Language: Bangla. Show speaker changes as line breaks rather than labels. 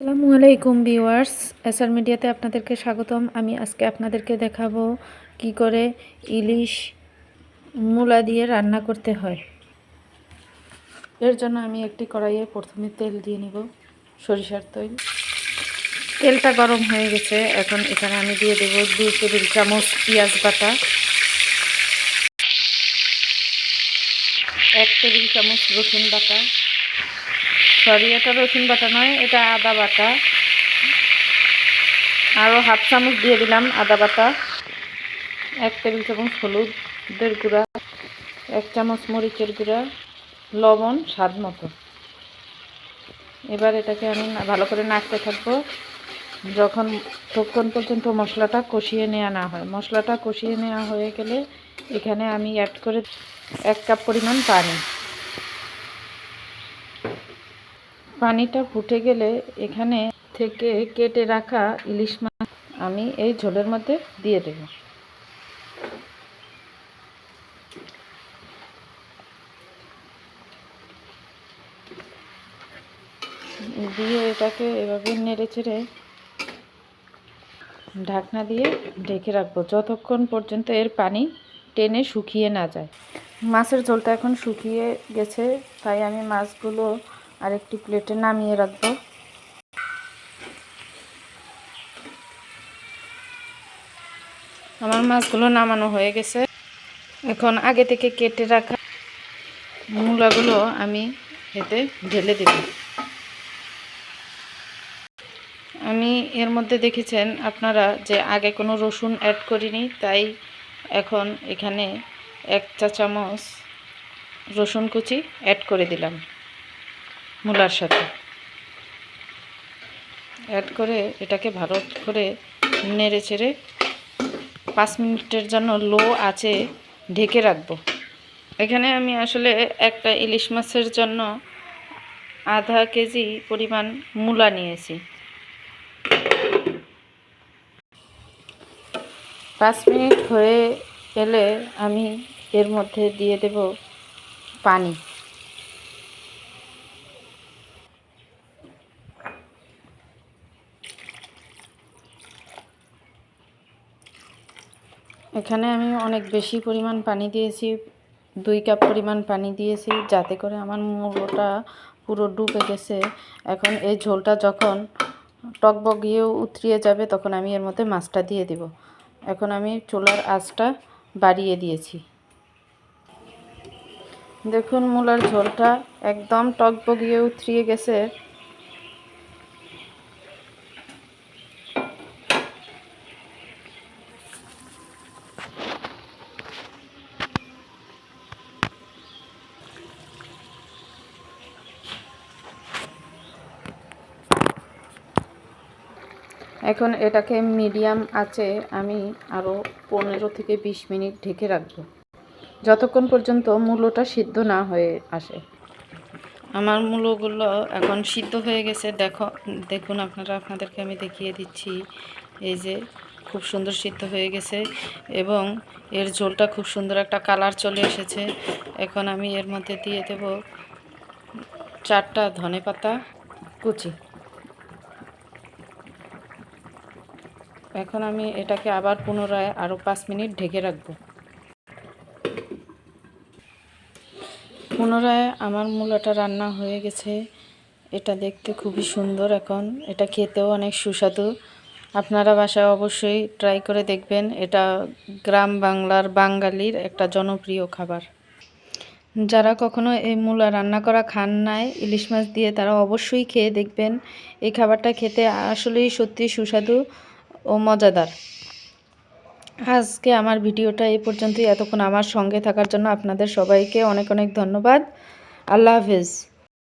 আসসালামু আলাইকুম ভিউয়ার্স, এসআর মিডিয়াতে আপনাদেরকে স্বাগতম। আমি আজকে আপনাদেরকে দেখাবো কি করে ইলিশ মূলা দিয়ে রান্না করতে হয়। এর জন্য আমি একটি কড়াইয়ে প্রথমে তেল দিয়ে নিব, সরিষার তেল। তেলটা গরম হয়ে গেছে। এখন এখানে আমি দিয়ে দেব 2 টেবিল চামচ পেঁয়াজ বাটা, 1 টেবিল চামচ রসুন বাটা, সরি এটা রসুন বাটা নয়, এটা আদা বাটা। আরও হাফ চামচ দিয়ে দিলাম আদা বাটা, 1 টেবিল চামচ হলুদের গুঁড়া, 1 চামচ মরিচের গুঁড়া, লবণ স্বাদ মতো। এবার এটাকে আমি ভালো করে নাড়তে থাকবো ততক্ষণ পর্যন্ত মশলাটা কষিয়ে নেওয়া না হয়। মশলাটা কষিয়ে নেওয়া হয়ে গেলে এখানে আমি অ্যাড করে 1 কাপ পরিমাণ পানি। পানিটা ফুটে গেলে এখানে থেকে কেটে রাখা ইলিশ মাছ আমি এই ঝোলের মধ্যে দিয়ে দেব। দিয়ে এটাকে এভাবে নেড়ে চেড়ে ঢাকনা দিয়ে ঢেকে রাখবো যতক্ষণ পর্যন্ত এর পানি টেনে শুকিয়ে না যায়। মাছের ঝোলটা এখন শুকিয়ে গেছে, তাই আমি মাছগুলো আরেকটি প্লেটে নামিয়ে রাখবো। আমার মাছগুলো নামানো হয়ে গেছে। এখন আগে থেকে কেটে রাখা মূলাগুলো আমি এতে ঢেলে দেব। আমি এর মধ্যে দেখেছেন আপনারা যে আগে কোনো রসুন অ্যাড করিনি, তাই এখন এখানে 1 চা চামচ রসুন কুচি অ্যাড করে দিলাম মূলার সাথে। অ্যাড করে এটাকে ভালো করে নেড়ে চেড়ে 5 মিনিটের জন্য লো আঁচে ঢেকে রাখবো। এখানে আমি আসলে একটা ইলিশ মাছের জন্য আধা কেজি পরিমাণ মূলা নিয়েছি। 5 মিনিট হয়ে এলে আমি এর মধ্যে দিয়ে দেব পানি। এখানে আমি অনেক বেশি পরিমাণ পানি দিয়েছি, 2 কাপ পরিমাণ পানি দিয়েছি, যাতে করে আমার মূলোটা পুরো ডুবে গেছে। এখন এই ঝোলটা যখন টকবগিয়েও উতরিয়ে যাবে তখন আমি এর মধ্যে মাছটা দিয়ে দিব। এখন আমি চুলার আঁচটা বাড়িয়ে দিয়েছি। দেখুন মূলার ঝোলটা একদম টকবগিয়ে উতরিয়ে গেছে। এখন এটাকে মিডিয়াম আঁচে আমি আরও 15 থেকে 20 মিনিট ঢেকে রাখবো যতক্ষণ পর্যন্ত মূলোটা সিদ্ধ না হয়ে আসে। আমার মূলোগুলো এখন সিদ্ধ হয়ে গেছে। দেখুন আপনাদেরকে আমি দেখিয়ে দিচ্ছি। এই যে খুব সুন্দর সিদ্ধ হয়ে গেছে এবং এর ঝোলটা খুব সুন্দর একটা কালার চলে এসেছে। এখন আমি এর মধ্যে দিয়ে দেব 4টা ধনেপাতা কুচি। এখন আমি এটাকে আবার পুনরায় আরও 5 মিনিট ঢেকে রাখবো। পুনরায় আমার মূলাটা রান্না হয়ে গেছে। এটা দেখতে খুবই সুন্দর, এখন এটা খেতেও অনেক সুস্বাদু। আপনারা বাসায় অবশ্যই ট্রাই করে দেখবেন। এটা গ্রাম বাংলার বাঙালির একটা জনপ্রিয় খাবার। যারা কখনো এই মূলা রান্না করা খান নাই ইলিশ মাছ দিয়ে, তারা অবশ্যই খেয়ে দেখবেন। এই খাবারটা খেতে আসলেই সত্যি সুস্বাদু ও মজাদার। আজকে আমার ভিডিওটা এই পর্যন্তই। এতক্ষণ আমার সঙ্গে থাকার জন্য আপনাদের সবাইকে অনেক অনেক ধন্যবাদ। আল্লাহ হাফেজ।